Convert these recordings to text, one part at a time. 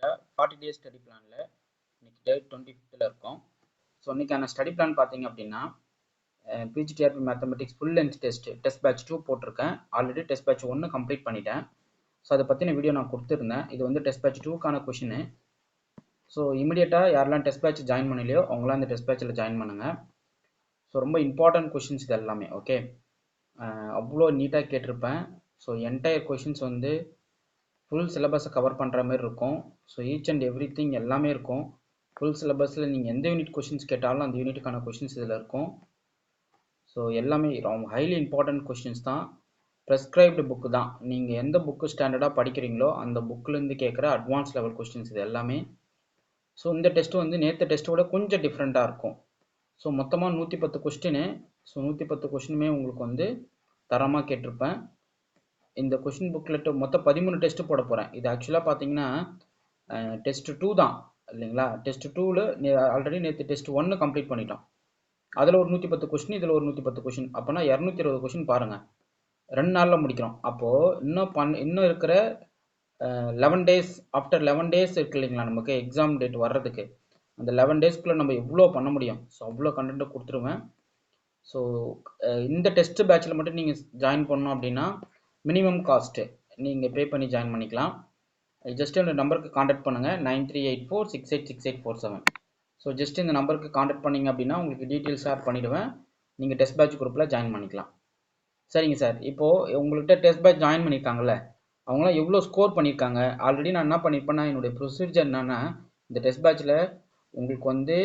40 days study பிளானில் இன்னைக்கு date 25th இருக்கோம். ஸோ இன்னைக்கான ஸ்டடி பிளான் பார்த்தீங்க அப்படின்னா PGTRB mathematics full length test batch 2 போட்டிருக்கேன். ஆல்ரெடி டெஸ்ட் பேட்ச் 1 கம்ப்ளீட் பண்ணிட்டேன். ஸோ அதை பற்றின வீடியோ நான் கொடுத்துருந்தேன். இது வந்து டெஸ்ட் பேட்ச் 2க்கான கொஷின். ஸோ இமீடியட்டாக யாரெல்லாம் டெஸ்ட் பேட்ச் ஜாயின் பண்ணலையோ அவங்களாம் இந்த டெஸ்ட் பேட்சில் ஜாயின் பண்ணுங்கள். ஸோ ரொம்ப இம்பார்ட்டன்ட் கொஷின்ஸ் இது எல்லாமே. ஓகே, அவ்வளோ நீட்டாக கேட்டிருப்பேன். ஸோ என்டையர் கொஷின்ஸ் வந்து ஃபுல் சிலபஸை கவர் பண்ணுற மாதிரி இருக்கும். So each and every thing எல்லாமே இருக்கும். ஃபுல் சிலபஸில் நீங்கள் எந்த யூனிட் கொஷின்ஸ் கேட்டாலும் அந்த யூனிட்டுக்கான கொஷின்ஸ் இதில் இருக்கும். ஸோ எல்லாமே ரொம்ப ஹைலி இம்பார்ட்டன்ட் கொஷின்ஸ் தான். ப்ரெஸ்கிரைப்டு புக்கு தான். நீங்கள் எந்த புக்கு ஸ்டாண்டர்டாக படிக்கிறீங்களோ அந்த புக்கிலேருந்து கேட்குற அட்வான்ஸ் லெவல் கொஷின்ஸ் இது எல்லாமே. ஸோ இந்த டெஸ்ட்டு வந்து நேற்று டெஸ்ட்டோட கொஞ்சம் டிஃப்ரெண்ட்டாக இருக்கும். ஸோ மொத்தமாக 110 கொஸ்டின். ஸோ 110 கொஸ்டினுமே உங்களுக்கு வந்து தரமாக கேட்டிருப்பேன். இந்த கொஷின் புக்லெட்டு மொத்தம் 13 டெஸ்ட்டு போட போகிறேன். இது ஆக்சுவலாக பார்த்தீங்கன்னா டெஸ்ட் 2 தான் இல்லைங்களா. டெஸ்ட் 2ல் ஆல்ரெடி நேற்று டெஸ்ட் 1 கம்ப்ளீட் பண்ணிட்டோம். அதில் ஒரு 110 கொஷின், இதில் ஒரு 110 கொஷின். அப்போனா 220 கொஷின் பாருங்கள், 2 நாளில் முடிக்கிறோம். அப்போது இன்னும் இருக்கிற 11 டேஸ், ஆஃப்டர் 11 டேஸ் இருக்கு இல்லைங்களா நமக்கு எக்ஸாம் டேட் வர்றதுக்கு. அந்த 11 டேஸ்க்குள்ளே நம்ம எவ்வளோ பண்ண முடியும். ஸோ அவ்வளோ கண்டென்ட்டை கொடுத்துருவேன். ஸோ இந்த டெஸ்ட் பேட்சில் மட்டும் நீங்கள் ஜாயின் பண்ணணும் அப்படின்னா மினிமம் காஸ்ட்டு நீங்கள் பே பண்ணி ஜாயின் பண்ணிக்கலாம். ஜஸ்ட் இந்த நம்பருக்கு காண்டாக்ட் பண்ணுங்கள், 9384686847. ஸோ ஜஸ்ட் இந்த நம்பருக்கு காண்டாக்ட் பண்ணிங்க அப்படின்னா உங்களுக்கு டீட்டெயில்ஸ் ஷேர் பண்ணிவிடுவேன். நீங்கள் டெஸ்ட் பேட்ச் குரூப்பில் ஜாயின் பண்ணிக்கலாம். சரிங்க சார், இப்போது உங்கள்கிட்ட டெஸ்ட் பேட்ச் ஜாயின் பண்ணியிருக்காங்கல்ல, அவங்களாம் எவ்வளோ ஸ்கோர் பண்ணியிருக்காங்க. ஆல்ரெடி நான் என்ன பண்ணியிருப்பேன்னா என்னுடைய ப்ரொசீஜர் என்னென்னா இந்த டெஸ்ட் பேட்சில் உங்களுக்கு வந்து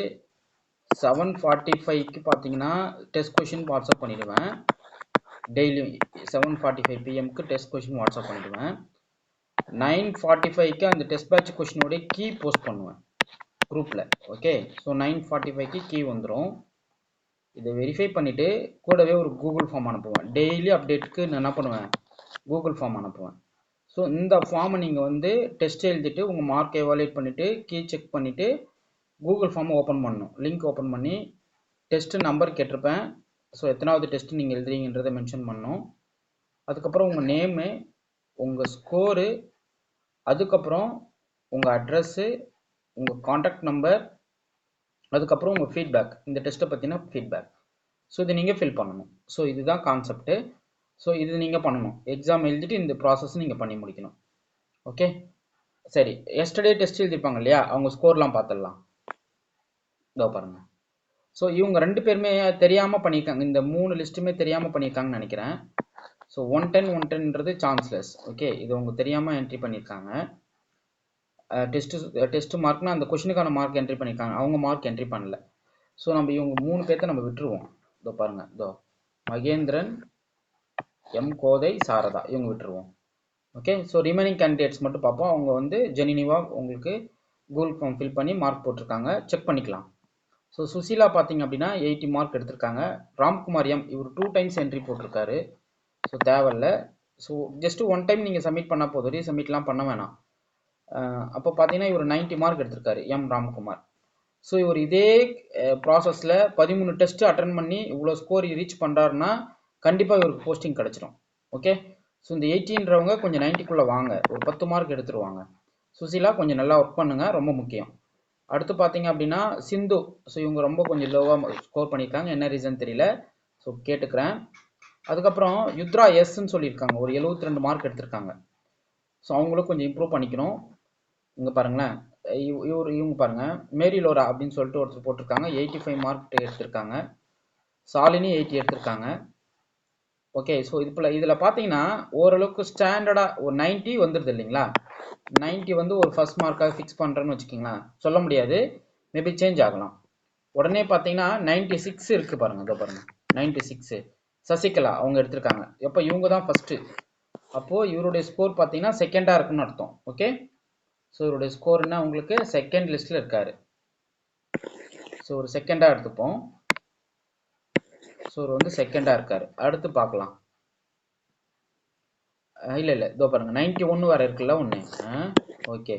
7:45க்கு பார்த்தீங்கன்னா டெஸ்ட் கொஷின் வாட்ஸ்அப் பண்ணிவிடுவேன். Daily 7:45 PM test question WhatsApp பண்ணிவிடுவேன். 9:45க்கு அந்த டெஸ்ட் பேட்ச் கொஷினோட கீ போஸ்ட் பண்ணுவேன் குரூப்பில். ஓகே, ஸோ 9:45க்கு கீ வந்துடும். இதை வெரிஃபை பண்ணிவிட்டு கூடவே ஒரு கூகுள் ஃபார்ம் அனுப்புவேன். டெய்லி அப்டேட்டுக்கு நான் என்ன பண்ணுவேன், கூகுள் ஃபார்ம் அனுப்புவேன். ஸோ இந்த ஃபார்மை நீங்கள் வந்து டெஸ்ட் எழுதிட்டு உங்கள் மார்க் எவாலுவேட் பண்ணிவிட்டு கீ செக் பண்ணிவிட்டு கூகுள் ஃபார்மை ஓப்பன் பண்ணணும். லிங்க் ஓப்பன் பண்ணி டெஸ்ட்டு நம்பர் கேட்டிருப்பேன். ஸோ எத்தனாவது டெஸ்ட்டு நீங்கள் எழுதுறீங்கன்றதை மென்ஷன் பண்ணணும். அதுக்கப்புறம் உங்கள் நேமு, உங்கள் ஸ்கோரு, அதுக்கப்புறம் உங்கள் அட்ரஸ்ஸு, உங்கள் காண்டாக்ட் நம்பர், அதுக்கப்புறம் உங்கள் ஃபீட்பேக், இந்த டெஸ்ட்டை பற்றின ஃபீட்பேக். ஸோ இதை நீங்கள் ஃபில் பண்ணணும். ஸோ இதுதான் கான்செப்ட்டு. ஸோ இது நீங்கள் பண்ணணும். எக்ஸாம் எழுதிட்டு இந்த ப்ராசஸ் நீங்கள் பண்ணி முடிக்கணும். ஓகே, சரி. எஸ்டர்டே டெஸ்ட் எழுதிருப்பாங்க இல்லையா, அவங்க ஸ்கோர்லாம் பார்த்துடலாம். இதோ பாருங்கள். ஸோ இவங்க 2 பேருமே தெரியாமல் பண்ணியிருக்காங்க. இந்த 3 லிஸ்ட்டுமே தெரியாமல் பண்ணியிருக்காங்கன்னு நினைக்கிறேன். So 110 chanceless. ஓகே, இது அவங்க தெரியாமல் என்ட்ரி பண்ணியிருக்காங்க. டெஸ்ட்டு மார்க்னா அந்த கொஷினுக்கான மார்க் என்ட்ரி பண்ணியிருக்காங்க, அவங்க மார்க் என்ட்ரி பண்ணல. ஸோ நம்ம இவங்க 3 பேர்த்த நம்ம விட்டுருவோம். இதோ பாருங்கள், இதோ மகேந்திரன், எம் கோதை, சாரதா, இவங்க விட்டுருவோம். ஓகே, ஸோ ரிமைனிங் கேண்டிடேட்ஸ் மட்டும் பார்ப்போம். அவங்க வந்து ஜெனினிவாக உங்களுக்கு கூகுள் ஃபார்ம் ஃபில் பண்ணி மார்க் போட்டிருக்காங்க, செக் பண்ணிக்கலாம். ஸோ சுசீலா பார்த்தீங்க அப்படின்னா 80 மார்க் எடுத்திருக்காங்க. ராம்குமார் எம், இவர் 2 டைம்ஸ் என்ட்ரி போட்டிருக்காரு. ஸோ தேவையில்ல. ஸோ ஜஸ்ட் 1 டைம் நீங்கள் சப்மிட் பண்ணால் போதும், ரீசப்மிட்லாம் பண்ண வேணாம். அப்போ பார்த்தீங்கன்னா இவர் 90 மார்க் எடுத்திருக்காரு, எம் ராம்குமார். ஸோ இவர் இதே ப்ராசஸில் 13 டெஸ்ட்டு அட்டன் பண்ணி இவ்வளோ ஸ்கோர் ரீச் பண்ணுறாருன்னா கண்டிப்பாக இவருக்கு போஸ்டிங் கிடச்சிரும். ஓகே, ஸோ இந்த 80ன்றவங்க கொஞ்சம் 90க்குள்ளே வாங்க, ஒரு 10 மார்க் எடுத்துருவாங்க. சுசீலா கொஞ்சம் நல்லா ஒர்க் பண்ணுங்கள், ரொம்ப முக்கியம். அடுத்து பார்த்தீங்க அப்படின்னா சிந்து. ஸோ இவங்க ரொம்ப கொஞ்சம் லோவாக ஸ்கோர் பண்ணியிருக்காங்க, என்ன ரீசன் தெரியல. ஸோ கேட்டுக்கிறேன். அதுக்கப்புறம் யுத்ரா எஸ்ன்னு சொல்லியிருக்காங்க, ஒரு 72 மார்க் எடுத்திருக்காங்க. ஸோ அவங்களும் கொஞ்சம் இம்ப்ரூவ் பண்ணிக்கணும். இங்கே பாருங்களேன், இவங்க பாருங்கள், மேரி லோரா அப்படின்னு சொல்லிட்டு ஒருத்தர் போட்டிருக்காங்க, 85 மார்க் எடுத்திருக்காங்க. சாலினி 80 எடுத்திருக்காங்க. ஓகே, ஸோ இதில் பார்த்தீங்கன்னா ஓரளவுக்கு ஸ்டாண்டர்டாக ஒரு 90 வந்துடுது இல்லைங்களா. 90 வந்து ஒரு ஃபர்ஸ்ட் மார்க்காக ஃபிக்ஸ் பண்ணுறேன்னு வச்சுக்கிங்களா, சொல்ல முடியாது, மேபி சேஞ்ச் ஆகலாம். உடனே பார்த்தீங்கன்னா 96 இருக்குது பாருங்கள், இதோ பாருங்கள் 96 சசிகலா அவங்க எடுத்திருக்காங்க. எப்போ இவங்க தான் ஃபஸ்ட்டு, அப்போது இவருடைய ஸ்கோர் பார்த்தீங்கன்னா செகண்டாக இருக்குன்னு அர்த்தம். ஓகே, ஸோ இவருடைய ஸ்கோர்னா உங்களுக்கு செகண்ட் லிஸ்ட்டில் இருக்கார். ஸோ ஒரு செகண்டாக எடுத்துப்போம். ஸோ இவர் வந்து செகண்டாக இருக்கார். அடுத்து பார்க்கலாம். இல்லை இதோ பாருங்கள் 91 வேறு இருக்குல்ல ஒன்று. ஓகே,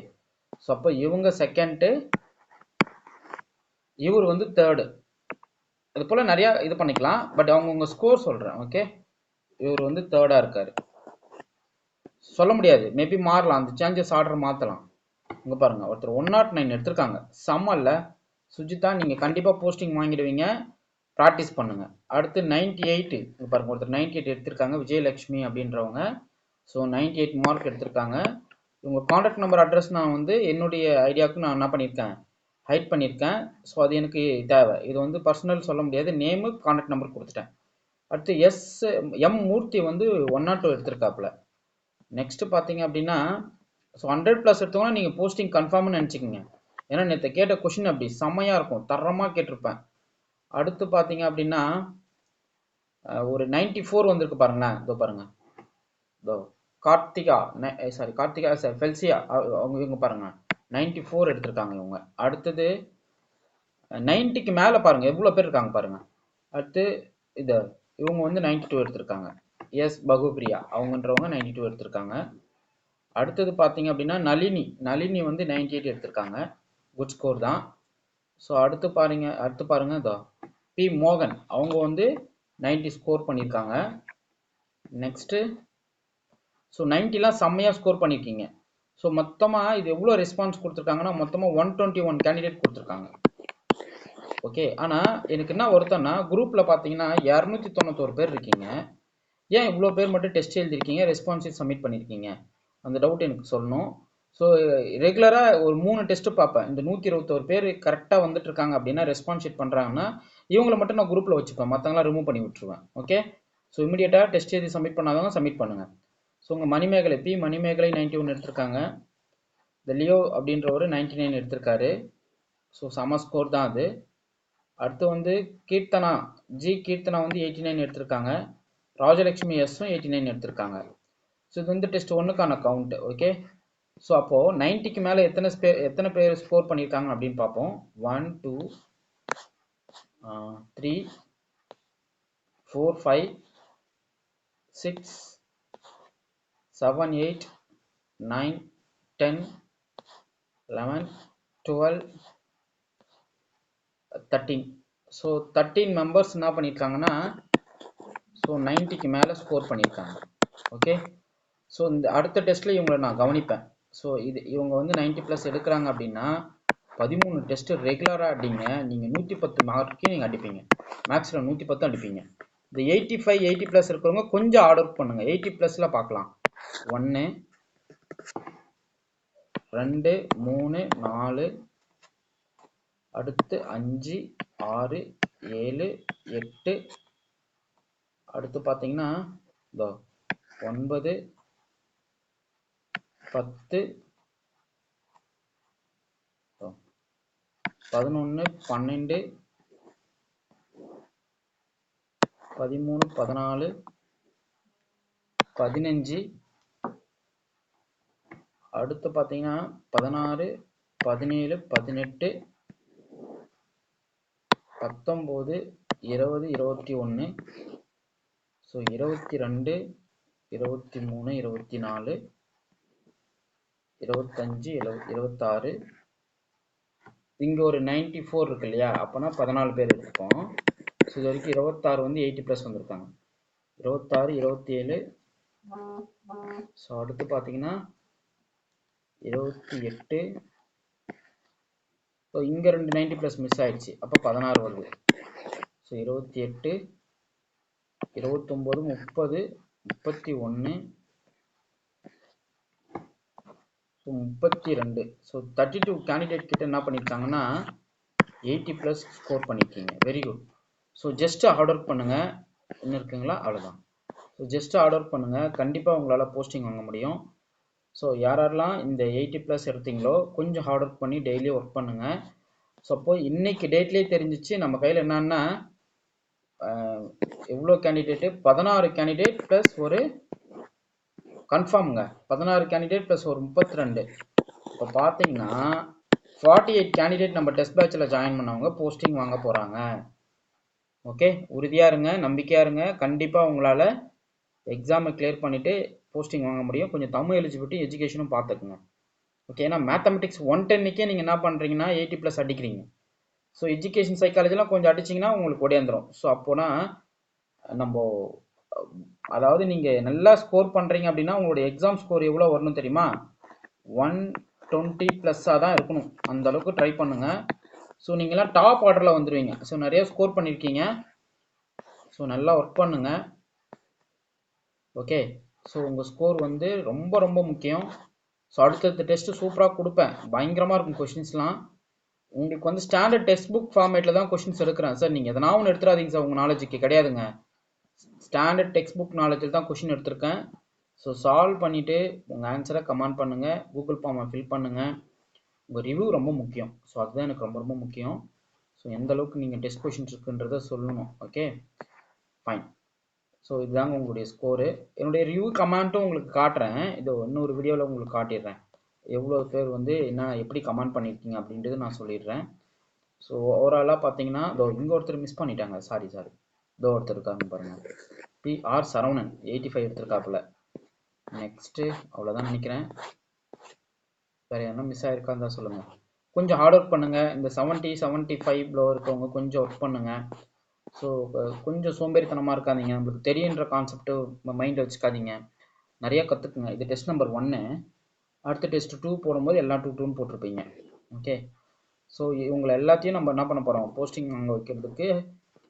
ஸோ அப்போ இவங்க செகண்டு, இவர் வந்து தேர்டு. அது போல் நிறையா இது பண்ணிக்கலாம், பட் அவங்கவுங்க ஸ்கோர் சொல்கிறேன். ஓகே, இவர் வந்து தேர்டாக இருக்கார். சொல்ல முடியாது, மேபி மாறலாம், அந்த சேஞ்சஸ் ஆர்டர் மாற்றலாம். இங்கே பாருங்கள் ஒருத்தர் 109 எடுத்திருக்காங்க. செம்மல்ல சுஜிதா, நீங்கள் கண்டிப்பாக போஸ்டிங் வாங்கிடுவீங்க, ப்ராக்டிஸ் பண்ணுங்கள். அடுத்து 98 இங்கே பாருங்கள் ஒருத்தர் 98 எடுத்திருக்காங்க, விஜயலட்சுமி அப்படின்றவங்க. ஸோ 98 மார்க் எடுத்திருக்காங்க. இவங்க காண்டாக்ட் நம்பர் அட்ரஸ் நான் வந்து என்னுடைய ஐடியாவுக்கு நான் என்ன பண்ணியிருக்கேன், ஹைட் பண்ணியிருக்கேன். ஸோ அது எனக்கு தேவை. இது வந்து பர்சனல் சொல்ல முடியாது, நேமு காண்டாக்ட் நம்பர் கொடுத்துட்டேன். அடுத்து எம் மூர்த்தி வந்து 102 எடுத்திருக்காப்புல. நெக்ஸ்ட் பார்த்தீங்க அப்படின்னா ஸோ 100+ எடுத்தோம்னா நீங்கள் போஸ்டிங் கன்ஃபார்ம்னு நினச்சிக்கோங்க. ஏன்னா நேற்று கேட்ட கொஷின் அப்படி செம்மையாக இருக்கும், தரமாக கேட்டிருப்பேன். அடுத்து பார்த்தீங்க அப்படின்னா ஒரு 94 வந்திருக்கு பாருங்களேன். இதோ பாருங்க, இதோ கார்த்திகா சார் ஃபெல்சியா, அவங்க இவங்க பாருங்க 94 எடுத்திருக்காங்க இவங்க. அடுத்தது 90க்கு மேலே பாருங்க எவ்வளோ பேர் இருக்காங்க பாருங்க. அடுத்து இவங்க வந்து 92 எடுத்திருக்காங்க. எஸ் பகுபிரியா அவங்கன்றவங்க 92 எடுத்திருக்காங்க. அடுத்தது பார்த்தீங்க அப்படின்னா நளினி வந்து 98 எடுத்திருக்காங்க. குட் ஸ்கோர் தான். ஸோ அடுத்து பாருங்க இதோ பி மோகன் அவங்க வந்து 90 ஸ்கோர் பண்ணியிருக்காங்க. நெக்ஸ்ட்டு ஸோ 90லாம் செம்மையாக ஸ்கோர் பண்ணியிருக்கீங்க. ஸோ மொத்தமாக இது எவ்வளோ ரெஸ்பான்ஸ் கொடுத்துருக்காங்கன்னா மொத்தமாக 121 கேண்டிடேட் கொடுத்துருக்காங்க. ஓகே, ஆனால் எனக்கு என்ன வருத்தம்னா குரூப்பில் பார்த்தீங்கன்னா 291 பேர் இருக்கீங்க. ஏன் இவ்வளோ பேர் மட்டும் டெஸ்ட் எழுதிருக்கீங்க, ரெஸ்பான்ஸை சப்மிட் பண்ணியிருக்கீங்க, அந்த டவுட் எனக்கு சொல்லணும். ஸோ ரெகுலராக ஒரு 3 டெஸ்ட்டு பார்ப்பேன். இந்த 121 பேர் கரெக்டாக வந்துட்டு இருக்காங்க அப்படின்னா, ரெஸ்பான்ஸ் ஷீட் பண்ணுறாங்கன்னா இவங்களை மட்டும் நான் குரூப்பில் வச்சுப்பேன், மற்றவங்களாம் ரிமூவ் பண்ணி விட்டுருவேன். ஓகே, ஸோ இமீடியட்டாக டெஸ்ட் எழுதி சப்மிட் பண்ணாதவங்க சப்மிட் பண்ணுங்கள். ஸோ உங்கள் மணிமேகலை 91 எடுத்திருக்காங்க. இந்த லியோ அப்படின்றவர் 99 எடுத்திருக்காரு. ஸோ சம ஸ்கோர் தான் அது. அடுத்து வந்து கீர்த்தனா வந்து 89 எடுத்திருக்காங்க. ராஜலட்சுமி எஸ்ஸும் 89 எடுத்திருக்காங்க. ஸோ இது வந்து டெஸ்ட் 1க்கான கவுண்ட். ஓகே, ஸோ அப்போது 90க்கு மேலே எத்தனை பேர் ஸ்கோர் பண்ணியிருக்காங்க அப்படின்னு பார்ப்போம். 1 2 3 4 5 6 7 8 9 10 11 12 13. ஸோ 13 மெம்பர்ஸ் என்ன பண்ணியிருக்காங்கன்னா ஸோ 90க்கு மேலே ஸ்கோர் பண்ணியிருக்காங்க. ஓகே, ஸோ இந்த அடுத்த டெஸ்ட்டில் இவங்களை நான் கவனிப்பேன். ஸோ இவங்க வந்து 90+ எடுக்கிறாங்க அப்படின்னா 13 டெஸ்ட்டு ரெகுலராக அடிங்க. நீங்கள் 110 மார்க்கே நீங்கள் அடிப்பீங்க, மேக்ஸில் 110 அடிப்பீங்க. இந்த 85 80+ இருக்கிறவங்க கொஞ்சம் ஆர்டர் பண்ணுங்க. 80+ல பார்க்கலாம். 1 2 3 4 அடுத்து 5 6 7 8 அடுத்து பார்த்தீங்கன்னா 9 10 11 12 13 14 15 அடுத்து பார்த்தீங்கன்னா 16 17 18 19 20 21 ஸோ 22 23 24 25 26 இங்கே ஒரு 94 இருக்கு இல்லையா, அப்போனா 14 பேர் இருக்கோம். ஸோ இது வரைக்கும் 26 வந்து 80+ வந்திருக்காங்க. 26 27 ஸோ அடுத்து பார்த்தீங்கன்னா 28 ஸோ இங்கே 2 90+ மிஸ் ஆயிடுச்சு, அப்போ 16 வருது. ஸோ 28 29 30 31 ஸோ 32 ஸோ 32 கேண்டிடேட் கிட்ட என்ன பண்ணியிருக்காங்கன்னா 80+ ஸ்கோர் பண்ணியிருக்கீங்க. Very good. So just hard work பண்ணுங்கள். இன்னும் இருக்குங்களா, அவ்வளோதான். ஸோ ஜஸ்ட் ஹார்ட் ஒர்க் பண்ணுங்கள், கண்டிப்பாக உங்களால் போஸ்டிங் வாங்க முடியும். ஸோ யாரெல்லாம் இந்த 80+ எடுத்தீங்களோ கொஞ்சம் ஹார்ட் ஒர்க் பண்ணி டெய்லி ஒர்க் பண்ணுங்கள். ஸோ அப்போ இன்னைக்கு டேட்லேயே தெரிஞ்சிச்சு நம்ம கையில் என்னன்னா எவ்வளோ கேண்டிடேட்டு, 16 கேண்டிடேட் ப்ளஸ் ஒரு கன்ஃபார்முங்க, 16 கேண்டிடேட் ப்ளஸ் ஒரு 32. இப்போ பார்த்தீங்கன்னா 48 கேண்டிடேட் நம்ம டெஸ்ட் பேட்சில் ஜாயின் பண்ணவங்க போஸ்டிங் வாங்க போகிறாங்க. ஓகே, உறுதியாக இருங்க, நம்பிக்கையாக இருங்க, கண்டிப்பாக உங்களால் எக்ஸாமை கிளியர் பண்ணிவிட்டு போஸ்டிங் வாங்க முடியும். கொஞ்சம் தமிழ் எலிஜிபிலிட்டி எஜுகேஷனும் பார்த்துக்குங்க. ஓகே, ஏன்னா மேத்தமெட்டிக்ஸ் 110க்கே நீங்கள் என்ன பண்ணுறீங்கன்னா 80+ அடிக்கிறீங்க. ஸோ எஜுகேஷன் சைக்காலஜிலாம் கொஞ்சம் அடிச்சிங்கன்னா உங்களுக்கு ஒடியாந்துடும். ஸோ அப்போனா நம்ம அதாவது நீங்கள் நல்லா ஸ்கோர் பண்ணுறீங்க அப்படின்னா உங்களுடைய எக்ஸாம் ஸ்கோர் எவ்வளோ வரணும் தெரியுமா, 1 20+ தான் இருக்கணும். அந்த அளவுக்கு ட்ரை பண்ணுங்க. ஸோ நீங்களாம் டாப் ஆர்டரில் வந்துடுவீங்க. ஸோ நிறைய ஸ்கோர் பண்ணியிருக்கீங்க. ஸோ நல்லா ஒர்க் பண்ணுங்க. ஓகே, ஸோ உங்கள் ஸ்கோர் வந்து ரொம்ப ரொம்ப முக்கியம். ஸோ அடுத்தடுத்த டெஸ்ட்டு சூப்பராக கொடுப்பேன். பயங்கரமாக இருக்கும் கொஷின்ஸ்லாம். உங்களுக்கு வந்து ஸ்டாண்டர்ட் டெக்ஸ்ட் புக் ஃபார்மேட்டில் தான் கொஷின்ஸ் எடுக்கிறேன் சார். நீங்கள் எதனா ஒன்று எடுத்துடாதீங்க சார், உங்கள் நாலேஜுக்கு கிடையாதுங்க. ஸ்டாண்டர்ட் டெக்ஸ்ட் புக் நாலேஜில் தான் கொஷின் எடுத்திருக்கேன். ஸோ சால்வ் பண்ணிவிட்டு உங்கள் ஆன்சரை கமெண்ட் பண்ணுங்கள், கூகுள் ஃபார்மை ஃபில் பண்ணுங்கள். உங்கள் ரிவ்யூ ரொம்ப முக்கியம். ஸோ அதுதான் எனக்கு ரொம்ப ரொம்ப முக்கியம். ஸோ எந்த அளவுக்கு நீங்கள் டெஸ்ட் கொஷின்ஸ் இருக்குன்றதை சொல்லணும். Okay fine. ஸோ இதுதாங்க உங்களுடைய ஸ்கோரு. என்னுடைய ரிவ்யூ கமெண்ட்டும் உங்களுக்கு காட்டுறேன். இது இன்னொரு வீடியோவில் உங்களுக்கு காட்டிடுறேன். எவ்வளோ பேர் வந்து என்ன எப்படி கமெண்ட் பண்ணியிருக்கீங்க அப்படின்றது நான் சொல்லிடுறேன். ஸோ ஓவராலாக பார்த்தீங்கன்னா இதோ இங்கே ஒருத்தர் மிஸ் பண்ணிட்டாங்க. சாரி இதோ ஒருத்தர் இருக்காங்க பாருங்கள், PR சரவணன் 85 எடுத்திருக்காப்புல. நெக்ஸ்ட்டு அவ்வளோதான் நினைக்கிறேன். வேறு என்ன மிஸ் ஆகிருக்கான்னு தான் சொல்லுங்கள். கொஞ்சம் ஹார்ட் ஒர்க் பண்ணுங்கள். இந்த 70, 75 இருக்கவங்க கொஞ்சம் ஒர்க் பண்ணுங்கள். ஸோ கொஞ்சம் சோம்பேறித்தனமாக இருக்காதீங்க. நம்மளுக்கு தெரியுன்ற கான்செப்ட்டு மைண்டில் வச்சுக்காதீங்க. நிறையா கற்றுக்குங்க. இது டெஸ்ட் நம்பர் 1. அடுத்த டெஸ்ட் 2 போடும்போது எல்லாம் 2 போட்டிருப்பீங்க. ஓகே, ஸோ இவங்களை எல்லாத்தையும் நம்ம என்ன பண்ண போகிறோம், போஸ்டிங் அங்கே வைக்கிறதுக்கு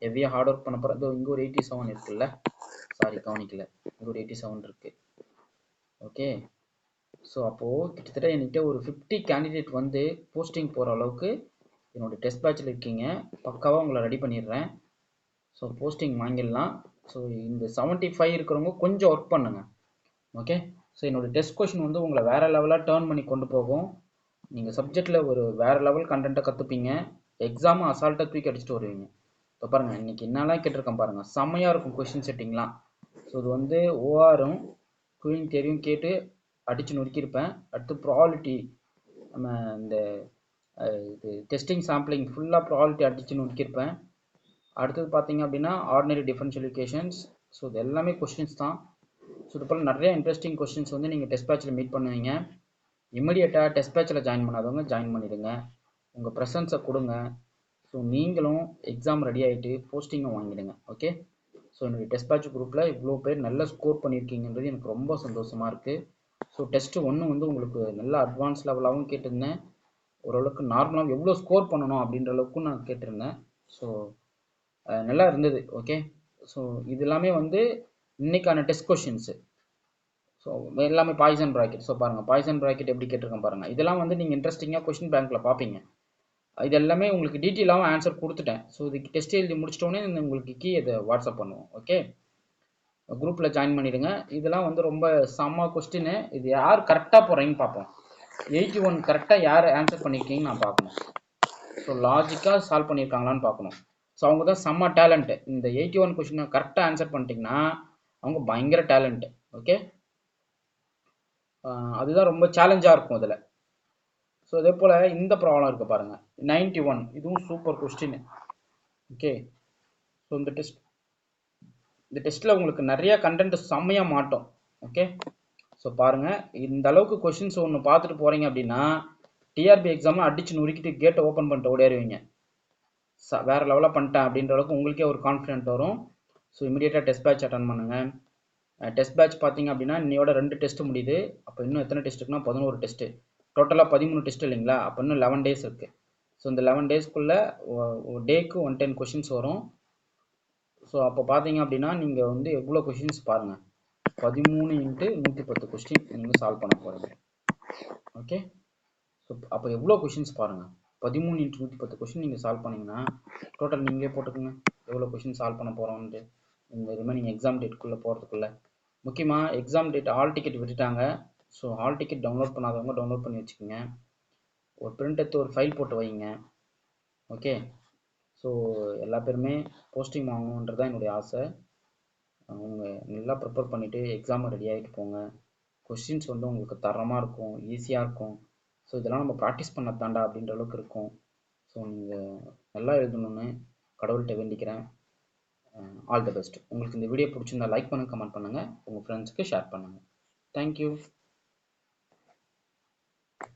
ஹெவியாக ஹார்ட் ஒர்க் பண்ண போகிறோம். இதோ இங்கே ஒரு 87 இருக்குல்ல, சாரி கவனிக்கல, இங்கே ஒரு 87 இருக்குது. ஓகே, ஸோ அப்போது கிட்டத்தட்ட என்கிட்ட ஒரு 50 கேண்டிடேட் வந்து போஸ்டிங் போகிற அளவுக்கு என்னோடய டெஸ்ட் பேட்சில் இருக்கீங்க. பக்காவாக உங்களை ரெடி பண்ணிடுறேன். ஸோ போஸ்டிங் வாங்கிடலாம். ஸோ இந்த 75 இருக்கிறவங்க கொஞ்சம் ஒர்க் பண்ணுங்கள். ஓகே, ஸோ என்னோடய டெஸ்ட் கொஷின் வந்து உங்களை வேறு லெவலாக டேர்ன் பண்ணி கொண்டு போகும். நீங்கள் சப்ஜெக்டில் ஒரு வேறு லெவல் கண்டென்ட்டை கற்றுப்பீங்க. எக்ஸாமும் அசால்ட்டாக தூக்கி அடிச்சுட்டு வருவீங்க. இப்போ பாருங்கள், இன்றைக்கி என்னெல்லாம் கேட்டிருக்கேன் பாருங்கள், செம்மையாக இருக்கும் கொஷின் செட்டிங்லாம். ஸோ இது வந்து ஓஆரும் குயின் தேரியும் கேட்டு அடித்து நொறுக்கியிருப்பேன். அடுத்து ப்ராபபிலிட்டி, நம்ம இந்த இது டெஸ்டிங் சாம்பிளிங் ஃபுல்லாக ப்ராபபிலிட்டி அடித்து நொறுக்கியிருப்பேன். அடுத்தது பார்த்தீங்க அப்படின்னா ஆர்டினரி டிஃபரன்ஷியல் ஈக்குவேஷன்ஸ். ஸோ இது எல்லாமே கொஷின்ஸ் தான். ஸோ இது போல் நிறைய இன்ட்ரெஸ்டிங் கொஷின்ஸ் வந்து நீங்கள் டெஸ்ட் பேட்சில் மீட் பண்ணுவீங்க. இமிடியேட்டாக டெஸ்ட் பேட்சில் ஜாயின் பண்ணாதவங்க ஜாயின் பண்ணிடுங்க. உங்கள் ப்ரெசன்ஸை கொடுங்க. ஸோ நீங்களும் எக்ஸாம் ரெடி ஆகிட்டு போஸ்டிங்கை வாங்கிடுங்க. ஓகே, ஸோ என்னுடைய டெஸ்ட் பேட்ச் குரூப்பில் இவ்வளோ பேர் நல்ல ஸ்கோர் பண்ணியிருக்கீங்கன்றது எனக்கு ரொம்ப சந்தோஷமாக இருக்குது. ஸோ டெஸ்ட்டு 1 வந்து உங்களுக்கு நல்ல அட்வான்ஸ் லெவலாகவும் கேட்டிருந்தேன். ஓரளவுக்கு நார்மலாக எவ்வளோ ஸ்கோர் பண்ணணும் அப்படின்ற அளவுக்கும் நான் கேட்டிருந்தேன். ஸோ நல்லா இருந்தது. ஓகே, ஸோ இது எல்லாமே வந்து இன்னைக்கான டெஸ்ட் கொஷின்ஸு. ஸோ எல்லாமே பாய்சன் ப்ராக்கெட். ஸோ பாருங்கள், பாய்சன் ப்ராக்கெட் எப்படி கேட்டிருக்கேன் பாருங்கள். இதெல்லாம் வந்து நீங்கள் இன்ட்ரெஸ்டிங்காக கொஷின் பேங்க்கில் பார்ப்பீங்க. இது எல்லாமே உங்களுக்கு டீட்டெயிலாகவும் ஆன்சர் கொடுத்துட்டேன். ஸோ இதுக்கு டெஸ்ட் எழுதி முடிச்சிட்டோன்னே உங்களுக்கு கீ இதை வாட்ஸ்அப் பண்ணுவோம். ஓகே, குரூப்பில் ஜாயின் பண்ணிவிடுங்க. இதெல்லாம் வந்து ரொம்ப செம்ம கொஸ்டின். இது யார் கரெக்டாக போகிறீங்கன்னு பார்ப்போம். 81 கரெக்டாக யார் ஆன்சர் பண்ணியிருக்கீங்கன்னு நான் பார்க்கணும். ஸோ லாஜிக்காக சால்வ் பண்ணியிருக்காங்களான்னு பார்க்கணும். ஸோ அவங்க தான் செம்ம டேலண்ட்டு. இந்த 81 கொஸ்டினை கரெக்டாக ஆன்சர் பண்ணிட்டீங்கன்னா அவங்க பயங்கர டேலண்ட்டு. ஓகே, அதுதான் ரொம்ப சேலஞ்சாக இருக்கும் அதில். ஸோ அதே போல் இந்த ப்ராப்ளம் இருக்குது பாருங்கள், 91. இதுவும் சூப்பர் கொஸ்டின். ஓகே, ஸோ இந்த டெஸ்ட்டில் உங்களுக்கு நிறைய கண்டென்ட் செம்மையாக மாட்டோம். ஓகே, ஸோ பாருங்கள், இந்த அளவுக்கு கொஷின்ஸ் ஒன்று பார்த்துட்டு போகிறீங்க அப்படின்னா டிஆர்பி எக்ஸாமில் அடிச்சு நுறுக்கிட்டு கேட்டை ஓப்பன் பண்ணிட்டு ஓடிடுவீங்க. வேறு லெவலாக பண்ணிட்டேன் அப்படின்ற அளவுக்கு உங்களுக்கே ஒரு கான்ஃபிடென்ட் வரும். ஸோ இமீடியட்டாக டெஸ்ட் பேட்ச் அட்டன் பண்ணுங்கள். டெஸ்ட் பேட்ச் பார்த்தீங்க அப்படின்னா இன்னையோட 2 டெஸ்ட்டு முடியுது. அப்போ இன்னும் எத்தனை டெஸ்ட் இருக்குன்னா 11 டெஸ்ட்டு. டோட்டலாக 13 டெஸ்ட் இல்லைங்களா? அப்போ இன்னும் 11 டேஸ் இருக்குது. ஸோ இந்த 11 டேஸ்க்குள்ளே டேக்கு 110 கொஷின்ஸ் வரும். ஸோ அப்போ பார்த்தீங்க அப்படின்னா நீங்கள் வந்து எவ்வளோ கொஷின்ஸ் பாருங்கள், 13 × 110 கொஸ்டின் நீங்கள் சால்வ் பண்ண போகிறீங்க. ஓகே, ஸோ அப்போ எவ்வளோ கொஷின்ஸ் பாருங்கள், 13 × 110 கொஷின் நீங்கள் சால்வ் பண்ணிங்கன்னா டோட்டல் நீங்களே போட்டுக்கோங்க எவ்வளோ கொஷின் சால்வ் பண்ண போகிறோன்ட்டு இந்த ரிமைனிங் எக்ஸாம் டேட்டுக்குள்ளே போகிறதுக்குள்ளே. முக்கியமாக எக்ஸாம் டேட் ஹால் டிக்கெட் விட்டுட்டாங்க. ஸோ ஹால் டிக்கெட் டவுன்லோட் பண்ணாதவங்க டவுன்லோட் பண்ணி வச்சுக்கோங்க. ஒரு பிரிண்ட் எடுத்து ஒரு ஃபைல் போட்டு வைங்க. ஓகே, ஸோ எல்லா பேருமே போஸ்டிங் வாங்கணுன்றது தான் என்னுடைய ஆசை. அவங்க நல்லா ப்ரிப்பேர் பண்ணிவிட்டு எக்ஸாமை ரெடி ஆகிட்டு போங்க. கொஸ்டின்ஸ் வந்து உங்களுக்கு தரமாக இருக்கும், ஈஸியாக இருக்கும். ஸோ இதெல்லாம் நம்ம ப்ராக்டிஸ் பண்ண தாண்டா அப்படின்ற அளவுக்கு இருக்கும். ஸோ நீங்கள் நல்லா எழுதணும்னு கடவுள்கிட்ட வேண்டிக்கிறேன். All the best. உங்களுக்கு இந்த வீடியோ பிடிச்சிருந்தா லைக் பண்ணுங்கள், கமெண்ட் பண்ணுங்கள், உங்கள் ஃப்ரெண்ட்ஸுக்கு ஷேர் பண்ணுங்கள். தேங்க்யூ.